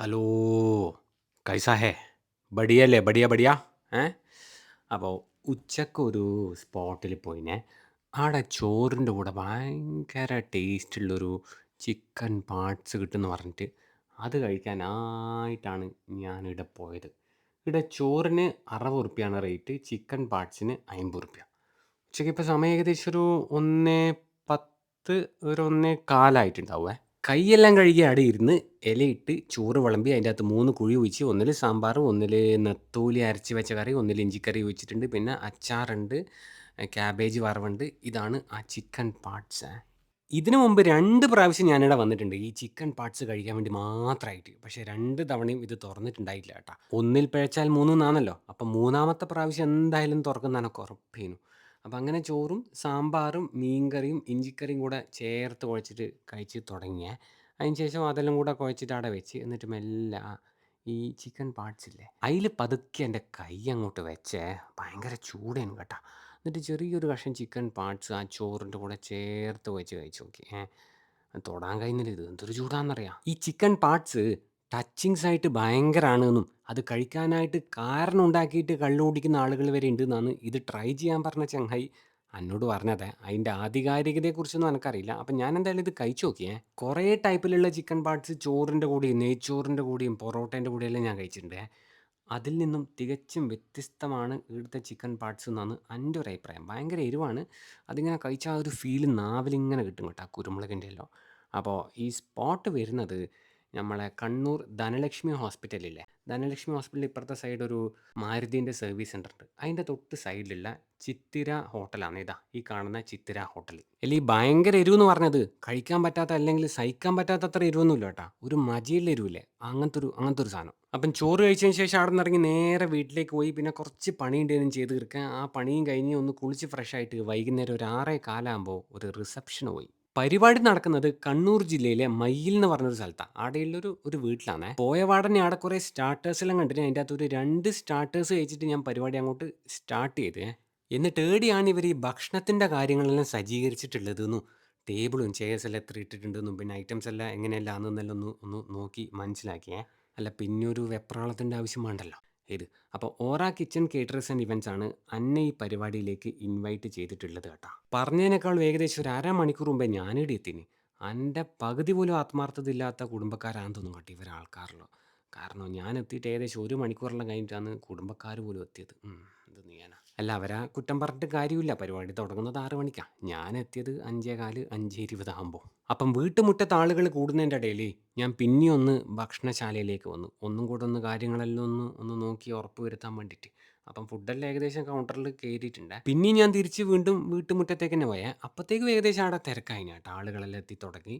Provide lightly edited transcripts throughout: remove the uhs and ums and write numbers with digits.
Hello. കൈസാ ഹേ? ബടിയല്ലേ? ബടിയ ബടിയ? ഏ? അപ്പോൾ ഉച്ചക്കൊരു സ്പോട്ടിൽ പോയിനെ. ആടെ ചോറിൻ്റെ കൂടെ ഭയങ്കര ടേസ്റ്റുള്ളൊരു ചിക്കൻ പാർട്സ് കിട്ടുമെന്ന് പറഞ്ഞിട്ട് അത് കഴിക്കാനായിട്ടാണ് ഞാനിവിടെ പോയത്. ഇവിടെ ചോറിന് 60 ഉറുപ്പ്യാണ് റേറ്റ്, ചിക്കൻ പാർട്സിന് 50 ഉറുപ്പ്യ. ഉച്ചയ്ക്ക് ഇപ്പോൾ സമയം ഏകദേശം ഒരു 1:10 ഒരു 1:15 കൈയെല്ലാം കഴുകി അവിടെ ഇരുന്ന് ഇലയിട്ട് ചോറ് വിളമ്പി അതിൻ്റെ അകത്ത് 3 കുഴി ഒഴിച്ച് ഒന്നിൽ സാമ്പാർ, ഒന്നിൽ നെത്തോലി അരച്ച് വെച്ച കറി, ഒന്നിൽ ഇഞ്ചിക്കറി ഒഴിച്ചിട്ടുണ്ട്, പിന്നെ അച്ചാറുണ്ട്, ക്യാബേജ് വറവുണ്ട്. ഇതാണ് ആ ചിക്കൻ പാർട്സ്. ഇതിനു മുമ്പ് 2 പ്രാവശ്യം ഞാനിവിടെ വന്നിട്ടുണ്ട് ഈ ചിക്കൻ പാർട്സ് കഴിക്കാൻ വേണ്ടി മാത്രമായിട്ട്. പക്ഷേ 2 തവണയും ഇത് തുറന്നിട്ടുണ്ടായില്ല കേട്ടോ. ഒന്നിൽ പിഴച്ചാൽ 3 എന്നാണല്ലോ. അപ്പം 3ാമത്തെ പ്രാവശ്യം എന്തായാലും തുറക്കുന്ന എനിക്ക് ഉറപ്പേനു. അപ്പം അങ്ങനെ ചോറും സാമ്പാറും മീൻകറിയും ഇഞ്ചിക്കറിയും കൂടെ ചേർത്ത് കുഴച്ചിട്ട് കഴിച്ച് തുടങ്ങിയേ. അതിന് ശേഷം അതെല്ലാം കൂടെ കുഴച്ചിട്ട് അവിടെ വെച്ച് എന്നിട്ട് മെല്ലെ ഈ ചിക്കൻ പാർട്സ് ഇല്ലേ അതിൽ പതുക്കെ എൻ്റെ കൈ അങ്ങോട്ട് വെച്ചേ. ഭയങ്കര ചൂടേനു കേട്ടോ. എന്നിട്ട് ചെറിയൊരു കഷ്ണം ചിക്കൻ പാർട്സ് ആ ചോറിൻ്റെ കൂടെ ചേർത്ത് വെച്ച് കഴിച്ച് നോക്കി. തൊടാൻ കഴിയുന്നില്ല, ഇത് എന്തൊരു ചൂടാണെന്നറിയാം. ഈ ചിക്കൻ പാർട്സ് ടച്ചിങ്സ് ആയിട്ട് ഭയങ്കരമാണെന്നും അത് കഴിക്കാനായിട്ട് കാരണം ഉണ്ടാക്കിയിട്ട് കള്ളു കുടിക്കുന്ന ആളുകൾ വരെ ഉണ്ടെന്നാണ് ഇത് ട്രൈ ചെയ്യാൻ പറഞ്ഞ ചങ്ങായി എന്നോട് പറഞ്ഞത്. അതിൻ്റെ ആധികാരികതയെക്കുറിച്ചൊന്നും എനിക്കറിയില്ല. അപ്പം ഞാൻ എന്തായാലും ഇത് കഴിച്ചു നോക്കിയേ. കുറേ ടൈപ്പിലുള്ള ചിക്കൻ പാർട്സ് ചോറിൻ്റെ കൂടെയും നെയ്ച്ചോറിൻ്റെ കൂടെയും പൊറോട്ടേൻ്റെ കൂടെയെല്ലാം ഞാൻ കഴിച്ചിട്ടുണ്ട്. അതിൽ നിന്നും തികച്ചും വ്യത്യസ്തമാണ് ഇവിടുത്തെ ചിക്കൻ പാർട്സ് എന്നാണ് എൻ്റെ ഒരു അഭിപ്രായം. ഭയങ്കര എരിവാണ്. അതിങ്ങനെ കഴിച്ചാൽ ഒരു ഫീൽ നാവിലിങ്ങനെ കിട്ടും കേട്ടോ, കുരുമുളകിൻ്റെ എല്ലാം. അപ്പോൾ ഈ സ്പോട്ട് വരുന്നത് നമ്മളെ കണ്ണൂർ ധനലക്ഷ്മി ഹോസ്പിറ്റലില്ലേ, ധനലക്ഷ്മി ഹോസ്പിറ്റലിൽ ഇപ്പുറത്തെ സൈഡ് ഒരു മാരുതീൻ്റെ സർവീസ് സെൻ്റർ ഉണ്ട്. അതിൻ്റെ തൊട്ട് സൈഡിലുള്ള ചിത്തിര ഹോട്ടലാണ്. ഇതാ ഈ കാണുന്ന ചിത്തിര ഹോട്ടൽ. അല്ല ഈ ഭയങ്കര എരിവെന്ന് പറഞ്ഞത് കഴിക്കാൻ പറ്റാത്ത അല്ലെങ്കിൽ സഹിക്കാൻ പറ്റാത്തത്ര എരിവൊന്നുമില്ല കേട്ടോ. ഒരു മജയുള്ള എരിവില്ലേ, അങ്ങനത്തെ ഒരു സാധനം. അപ്പം ചോറ് കഴിച്ചതിന് ശേഷം അവിടെ നിന്ന് ഇറങ്ങി നേരെ വീട്ടിലേക്ക് പോയി. പിന്നെ കുറച്ച് പണിയുണ്ടേനും ചെയ്ത് തീർക്കാൻ. ആ പണിയും കഴിഞ്ഞ് ഒന്ന് കുളിച്ച് ഫ്രഷ് ആയിട്ട് വൈകുന്നേരം ഒരു 6:15 ഒരു റിസപ്ഷന് പോയി. പരിപാടി നടക്കുന്നത് കണ്ണൂർ ജില്ലയിലെ മയ്യിൽ എന്ന് പറഞ്ഞൊരു സ്ഥലത്താണ്. അവിടെയുള്ളൊരു വീട്ടിലാണ്. പോയ പാടന്നെ അവിടെ കുറേ സ്റ്റാർട്ടേഴ്സ് എല്ലാം കണ്ടിട്ട് അതിൻ്റെ അകത്ത് ഒരു 2 സ്റ്റാർട്ടേഴ്സ് കഴിച്ചിട്ട് ഞാൻ പരിപാടി അങ്ങോട്ട് സ്റ്റാർട്ട് ചെയ്ത്. എന്നിട്ട് ഏടിയാണ് ഇവർ ഈ ഭക്ഷണത്തിൻ്റെ കാര്യങ്ങളെല്ലാം സജ്ജീകരിച്ചിട്ടുള്ളതെന്നും ടേബിളും ചെയർസ് എല്ലാം എത്ര ഇട്ടിട്ടുണ്ടെന്നും പിന്നെ ഐറ്റംസ് എല്ലാം എങ്ങനെയല്ലാന്നെല്ലാം ഒന്ന് നോക്കി മനസ്സിലാക്കിയേ. അല്ല പിന്നെ ഒരു വെപ്രാളത്തിൻ്റെ ആവശ്യം വേണ്ടല്ലോ ഇത്. അപ്പോൾ ഓറ കിച്ചൺ കേറ്ററേഴ്സ് ആൻഡ് ഇവൻറ്റ്സ് ആണ് അന്നെ ഈ പരിപാടിയിലേക്ക് ഇൻവൈറ്റ് ചെയ്തിട്ടുള്ളത് കേട്ടോ. പറഞ്ഞതിനേക്കാളും ഏകദേശം ഒരു അരമണിക്കൂർ മുമ്പേ ഞാനിവിടെ എത്തിന്. എൻ്റെ പകുതി പോലും ആത്മാർത്ഥത ഇല്ലാത്ത കുടുംബക്കാരാണെന്ന് തോന്നും കേട്ടോ ഇവരാൾക്കാരല്ലോ. കാരണം ഞാൻ എത്തിയിട്ട് ഏകദേശം 1 മണിക്കൂറെല്ലാം കഴിഞ്ഞിട്ടാണ് കുടുംബക്കാർ പോലും എത്തിയത്. എന്ത് ചെയ്യാനാ. അല്ല അവരാ കുറ്റം പറഞ്ഞിട്ട് കാര്യമില്ല. പരിപാടി തുടങ്ങുന്നത് 6 മണിക്കാണ്. ഞാൻ എത്തിയത് 5:15 5:20 ആകുമ്പോൾ. അപ്പം വീട്ടുമുറ്റത്ത് ആളുകൾ കൂടുന്നതിൻ്റെ ഇടയിൽ ഞാൻ പിന്നെയും ഒന്ന് ഭക്ഷണശാലയിലേക്ക് വന്നു. ഒന്നും കൂടെ കാര്യങ്ങളെല്ലാം ഒന്ന് നോക്കി ഉറപ്പ് വരുത്താൻ വേണ്ടിയിട്ട്. അപ്പം ഫുഡെല്ലാം ഏകദേശം കൗണ്ടറിൽ കയറിയിട്ടുണ്ട്. പിന്നെയും ഞാൻ തിരിച്ച് വീണ്ടും വീട്ടുമുറ്റത്തേക്ക് തന്നെ പോയേ. അപ്പോഴത്തേക്കും ഏകദേശം അവിടെ തിരക്കായി കേട്ടോ. ആളുകളെല്ലാം എത്തി തുടങ്ങി.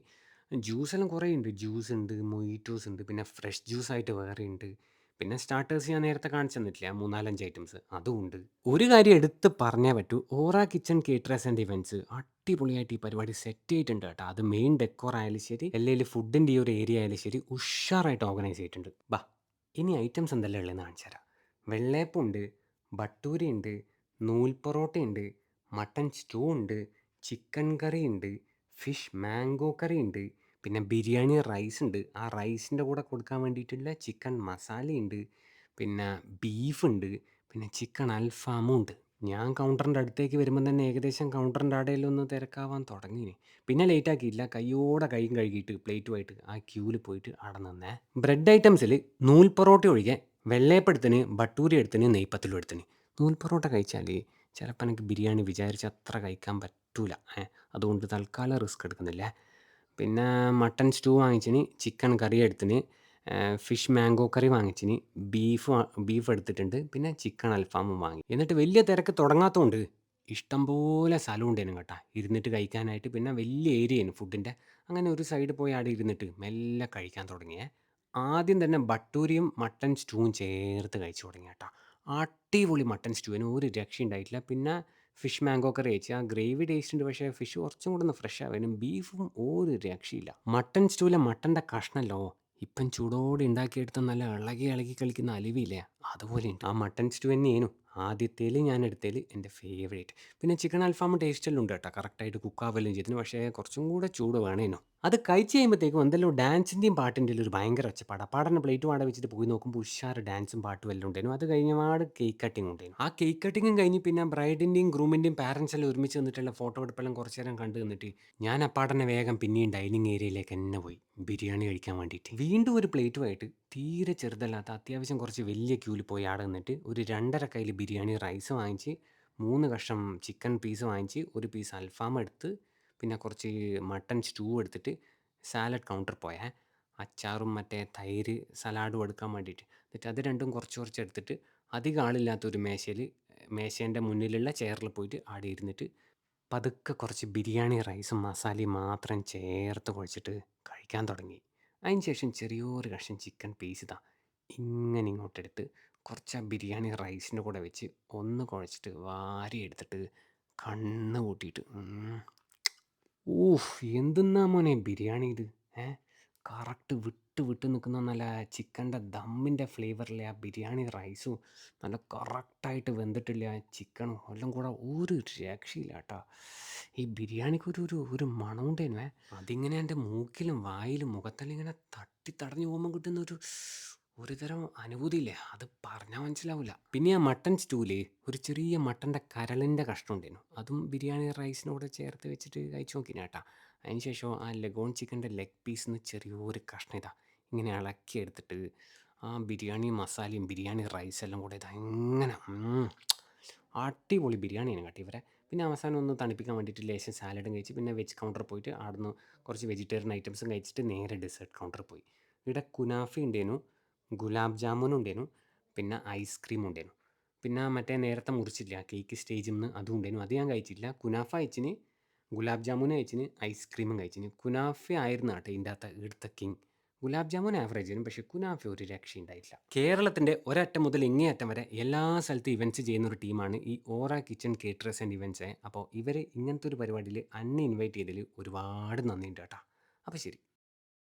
ജ്യൂസെല്ലാം കുറേ ഉണ്ട്. ജ്യൂസ് ഉണ്ട്, മൊയ്റ്റോസ് ഉണ്ട്, പിന്നെ ഫ്രഷ് ജ്യൂസായിട്ട് വേറെ ഉണ്ട്. പിന്നെ സ്റ്റാർട്ടേഴ്സ് ഞാൻ നേരത്തെ കാണിച്ചു തന്നിട്ടില്ല, 3-4 ഐറ്റംസ് അതും ഉണ്ട്. ഒരു കാര്യം എടുത്ത് പറഞ്ഞേ പറ്റൂ, ഓറ കിച്ചൺ കേറ്ററേഴ്സ് ആൻഡ് ഇവൻറ്റ്സ് അടിപൊളിയായിട്ട് ഈ പരിപാടി സെറ്റ് ചെയ്തിട്ടുണ്ട് കേട്ടോ. അത് മെയിൻ ഡെക്കോർ ആയാലും ശരി, അല്ലെങ്കിൽ ഫുഡിൻ്റെ ഈ ഒരു ഏരിയ ആയാലും ശരി, ഉഷാറായിട്ട് ഓർഗനൈസ് ചെയ്തിട്ടുണ്ട്. ബാ ഇനി ഐറ്റംസ് എന്തെല്ലാം ഉള്ളതെന്ന് കാണിച്ചു തരാം. വെള്ളയപ്പമുണ്ട്, ബട്ടൂര ഉണ്ട്, നൂൽ പൊറോട്ട ഉണ്ട്, മട്ടൻ സ്റ്റൂ ഉണ്ട്, ചിക്കൻ കറി ഉണ്ട്, ഫിഷ് മാംഗോ കറി ഉണ്ട്, പിന്നെ ബിരിയാണി റൈസ് ഉണ്ട്. ആ റൈസിൻ്റെ കൂടെ കൊടുക്കാൻ വേണ്ടിയിട്ടുള്ള ചിക്കൻ മസാലയുണ്ട്, പിന്നെ ബീഫുണ്ട്, പിന്നെ ചിക്കൻ അൽഫാമും ഉണ്ട്. ഞാൻ കൗണ്ടറിൻ്റെ അടുത്തേക്ക് വരുമ്പം തന്നെ ഏകദേശം കൗണ്ടറിൻ്റെ അവിടെയെല്ലാം ഒന്ന് തിരക്കാവാൻ തുടങ്ങിയിന്. പിന്നെ ലേറ്റ് ആക്കിയില്ല, കയ്യോടെ കൈയും കഴുകിയിട്ട് പ്ലേറ്റുമായിട്ട് ആ ക്യൂവിൽ പോയിട്ട് അവിടെ നിന്നേ. ബ്രെഡ് ഐറ്റംസിൽ നൂൽ പൊറോട്ട ഒഴികെ വെള്ളയപ്പം എടുത്തിന്, ബട്ടൂര എടുത്തിന്, നെയ്പ്പത്തിലും എടുത്തിന്. നൂൽ പൊറോട്ട കഴിച്ചാൽ ചിലപ്പോൾ എനിക്ക് ബിരിയാണി വിചാരിച്ച അത്ര കഴിക്കാൻ പറ്റൂല. അതുകൊണ്ട് തൽക്കാലം റിസ്ക് എടുക്കുന്നില്ല. പിന്നെ മട്ടൻ സ്റ്റൂ വാങ്ങിച്ചിന്, ചിക്കൻ കറി എടുത്തിന്, ഫിഷ് മാംഗോ കറി വാങ്ങിച്ചിന്, ബീഫ് എടുത്തിട്ടുണ്ട്, പിന്നെ ചിക്കൻ അൽഫാമും വാങ്ങി. എന്നിട്ട് വലിയ തിരക്ക് തുടങ്ങാത്തതുകൊണ്ട് ഇഷ്ടംപോലെ സ്ഥലം ഉണ്ടേനും കേട്ടോ ഇരുന്നിട്ട് കഴിക്കാനായിട്ട്. പിന്നെ വലിയ ഏരിയയാണ് ഫുഡിൻ്റെ. അങ്ങനെ ഒരു സൈഡ് പോയി അവിടെ ഇരുന്നിട്ട് മെല്ലെ കഴിക്കാൻ തുടങ്ങിയേ. ആദ്യം തന്നെ ബട്ടൂരിയും മട്ടൻ സ്റ്റൂവും ചേർത്ത് കഴിച്ചു തുടങ്ങി കേട്ടോ. അടിപൊളി മട്ടൻ സ്റ്റൂവിന് ഒരു രക്ഷയുണ്ടായിട്ടില്ല. പിന്നെ ഫിഷ് മാംഗോ കറി കഴിച്ച് ആ ഗ്രേവി ടേസ്റ്റ് ഉണ്ട്, പക്ഷേ ഫിഷ് കുറച്ചും കൂടെ ഒന്ന് ഫ്രഷ് ആവാനും ബീഫും ഒരു രക്ഷയില്ല. മട്ടൻ സ്റ്റൂവിലെ മട്ടൻ്റെ കഷ്ണമല്ലോ ഇപ്പം ചൂടോടെ ഉണ്ടാക്കിയെടുത്ത നല്ല ഇളകി ഇളകി കളിക്കുന്ന അലിവില്ലേ, അതുപോലെ ഉണ്ട്. ആ മട്ടൻ സ്റ്റൂ തന്നെയായിരുന്നു ആദ്യത്തേൽ ഞാൻ എടുത്തതിൽ എൻ്റെ ഫേവറേറ്റ്. പിന്നെ ചിക്കൻ അൽഫാം ടേസ്റ്റെല്ലാം ഉണ്ട് കേട്ടോ, കറക്റ്റായിട്ട് കുക്കാവെല്ലാം ചെയ്തിന്, പക്ഷേ കുറച്ചും കൂടെ ചൂട് വേണേനോ. അത് കഴിച്ച് കഴിയുമ്പത്തേക്കും എന്തെല്ലോ ഡാൻസിന്റെയും പാട്ടിന്റെയും ഒരു ഭയങ്കര ഒച്ചപ്പാടാ. അപ്പാടന്നെ പ്ലേറ്റും ആടെ വെച്ചിട്ട് പോയി നോക്കുമ്പോ ഉഷാറ് ഡാൻസും പാട്ടും എല്ലാം ഉണ്ടായിരുന്നു. അത് കഴിഞ്ഞപാട് കേക്ക് കട്ടിങ്ങും ഉണ്ടായിരുന്നു. ആ കേക്ക് കട്ടിങ്ങും കഴിഞ്ഞ് പിന്നെ ബ്രൈഡിന്റെയും ഗ്രൂമിന്റെയും പാരന്റ്സ് എല്ലാം ഒരുമിച്ച് നിന്നിട്ടുള്ള ഫോട്ടോ എടുപ്പെല്ലാം കുറച്ച് നേരം കണ്ട് നിന്നിട്ട് ഞാൻ അപ്പാടന്നെ വേഗം പിന്നെയും ഡൈനിങ് ഏരിയയിലേക്കെന്നെ പോയി ബിരിയാണി കഴിക്കാൻ വേണ്ടിയിട്ട്. വീണ്ടും ഒരു പ്ലേറ്റുമായിട്ട് തീരെ ചെറുതല്ലാത്ത അത്യാവശ്യം കുറച്ച് വലിയ ക്യൂവിൽ പോയി ആടെ നിന്നിട്ട് ഒരു 2.5 കയ്യില് ബിരിയാണി റൈസ് വാങ്ങിച്ച് 3 കഷ്ണം ചിക്കൻ പീസ് വാങ്ങിച്ച് 1 പീസ് അൽഫാം എടുത്ത് പിന്നെ കുറച്ച് മട്ടൺ സ്റ്റൂ എടുത്തിട്ട് സാലഡ് കൗണ്ടർ പോയേ. അച്ചാറും മറ്റേ തൈര് സലാഡും എടുക്കാൻ വേണ്ടിയിട്ട്. എന്നിട്ട് അത് രണ്ടും കുറച്ച് കുറച്ച് എടുത്തിട്ട് അധികം ആളില്ലാത്തൊരു മേശേൻ്റെ മുന്നിലുള്ള ചെയറിൽ പോയിട്ട് ആടെ ഇരുന്നിട്ട് പതുക്കെ കുറച്ച് ബിരിയാണി റൈസും മസാലയും മാത്രം ചേർത്ത് കുഴച്ചിട്ട് കഴിക്കാൻ തുടങ്ങി. അതിന് ശേഷം ചെറിയൊരു കഷ്ണം ചിക്കൻ പീസ് ഇതാ ഇങ്ങനെ ഇങ്ങോട്ടെടുത്ത് കുറച്ച് ആ ബിരിയാണി റൈസിൻ്റെ കൂടെ വെച്ച് ഒന്ന് കുഴച്ചിട്ട് വാരി എടുത്തിട്ട് കണ്ണ് കൂട്ടിയിട്ട് ഊഫ്! എന്തിന്നാ മോനെ ബിരിയാണി ഇത്? കറക്റ്റ് വിട്ട് വിട്ട് നിൽക്കുന്ന നല്ല ചിക്കൻ്റെ ദമ്മിൻ്റെ ഫ്ലേവറിലെ ആ ബിരിയാണി റൈസും നല്ല കറക്റ്റായിട്ട് വെന്തിട്ടില്ല ആ ചിക്കനും എല്ലാം കൂടെ ഒരു രക്ഷയില്ല കേട്ടോ. ഈ ബിരിയാണിക്ക് ഒരു മണമുണ്ടേനുവേ. അതിങ്ങനെ എൻ്റെ മൂക്കിലും വായിലും മുഖത്തെല്ലാം ഇങ്ങനെ തട്ടി തടഞ്ഞു പോകുമ്പോൾ കിട്ടുന്ന ഒരു തരം അനുഭൂതിയില്ലേ, അത് പറഞ്ഞാൽ മനസ്സിലാവില്ല. പിന്നെ ആ മട്ടൺ സ്റ്റൂവിൽ ഒരു ചെറിയ മട്ടൻ്റെ കരളിൻ്റെ കഷ്ണം ഉണ്ടായിരുന്നു. അതും ബിരിയാണി റൈസിനോട് ചേർത്ത് വെച്ചിട്ട് കഴിച്ച് നോക്കിന് കേട്ടാ. അതിന് ശേഷം ആ ലഗോൺ ചിക്കൻ്റെ ലെഗ് പീസിൽ നിന്ന് ചെറിയൊരു കഷ്ണം ഇതാ ഇങ്ങനെ ഇളക്കി എടുത്തിട്ട് ആ ബിരിയാണി മസാലയും ബിരിയാണി റൈസെല്ലാം കൂടെ ഇതാ ഇങ്ങനെ അടിപൊളി ബിരിയാണിയാണ് കേട്ടോ ഇവരെ. പിന്നെ അവസാനം ഒന്ന് തണുപ്പിക്കാൻ വേണ്ടിയിട്ട് ലേശം സാലഡും കഴിച്ച് പിന്നെ വെജ് കൗണ്ടറിൽ പോയിട്ട് അവിടുന്ന് കുറച്ച് വെജിറ്റേറിയൻ ഐറ്റംസും കഴിച്ചിട്ട് നേരെ ഡെസേർട്ട് കൗണ്ടറിൽ പോയി. ഇവിടെ കുനാഫി ഉണ്ടായിരുന്നു, ഗുലാബ് ജാമുനും ഉണ്ടായിരുന്നു, പിന്നെ ഐസ്ക്രീം ഉണ്ടായിരുന്നു. പിന്നെ മറ്റേ നേരത്തെ മുറിച്ചില്ല കേക്ക് സ്റ്റേജിൽ നിന്ന് അതും ഉണ്ടായിരുന്നു. അത് ഞാൻ കഴിച്ചില്ല. കുനാഫ കഴിച്ചിന്, ഗുലാബ് ജാമുൻ കഴിച്ചിന്, ഐസ്ക്രീമും കഴിച്ചിന്. കുനാഫ ആയിരുന്നു കേട്ടോ ഇതിൻ്റെ അകത്ത് ഇവിടുത്തെ കിങ്. ഗുലാബ് ജാമുൻ ആവറേജ് ആയിരുന്നു, പക്ഷേ കുനാഫ ഒരു രക്ഷയുണ്ടായിട്ടില്ല. കേരളത്തിൻ്റെ ഒരറ്റം മുതൽ ഇങ്ങേ അറ്റം വരെ എല്ലാ സ്ഥലത്തും ഇവൻറ്റ്സ് ചെയ്യുന്ന ഒരു ടീമാണ് ഈ ഓറ കിച്ചൺ കേറ്ററേഴ്സ് ആൻഡ് ഇവൻറ്റ്സ്. അപ്പോൾ ഇവർ ഇങ്ങനത്തെ ഒരു പരിപാടിയിൽ അന്നെ ഇൻവൈറ്റ് ചെയ്തതിൽ ഒരുപാട് നന്ദിയുണ്ട് കേട്ടോ. അപ്പോൾ ശരി.